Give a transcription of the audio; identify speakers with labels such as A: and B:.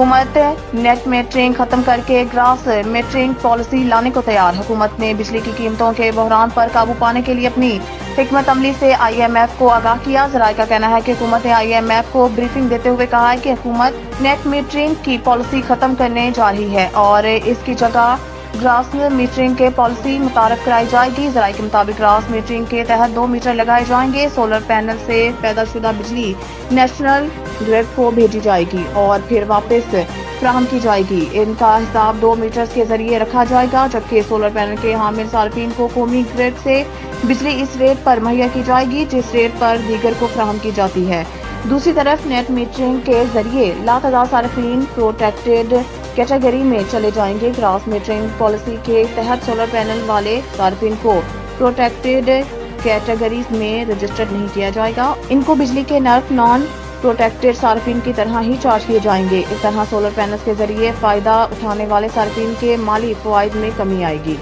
A: हुकूमत net metering खत्म करके ग्रास मीटरिंग पॉलिसी लाने को तैयार। हुकूमत ने बिजली की कीमतों के बहरान पर काबू पाने के लिए अपनी हिकमत अमली से IMF को आगाह किया। ज़राए का कहना है कि हुकूमत ने IMF को ब्रीफिंग देते हुए कहा है कि हुकूमत नेट मीटरिंग की पॉलिसी खत्म करने जा रही है और इसकी जगह ग्रास मीटरिंग के पॉलिसी मुतारफ कराई जाएगी। ज़राए के मुताबिक ग्रास मीटरिंग के तहत 2 मीटर लगाए जाएंगे। सोलर पैनल से पैदा शुदा बिजली नेशनल ग्रिड को भेजी जाएगी और फिर वापस फराहम की जाएगी। इनका हिसाब 2 मीटर्स के जरिए रखा जाएगा, जबकि सोलर पैनल के हामिल सार्फिन को कौमी ग्रिड से बिजली इस रेट पर मुहैया की जाएगी जिस रेट पर दीगर को फराहम की जाती है। दूसरी तरफ नेट मीटरिंग के जरिए लातादाद सार्फिन प्रोटेक्टेड कैटेगरी में चले जाएंगे। ग्रास मीटरिंग पॉलिसी के तहत सोलर पैनल वाले सार्फिन को प्रोटेक्टेड कैटेगरीज में रजिस्टर्ड नहीं किया जाएगा। इनको बिजली के नर्क नॉन प्रोटेक्टेड सार्फिन की तरह ही चार्ज किए जाएंगे। इस तरह सोलर पैनल्स के जरिए फायदा उठाने वाले सार्फिन के माली फवाइद में कमी आएगी।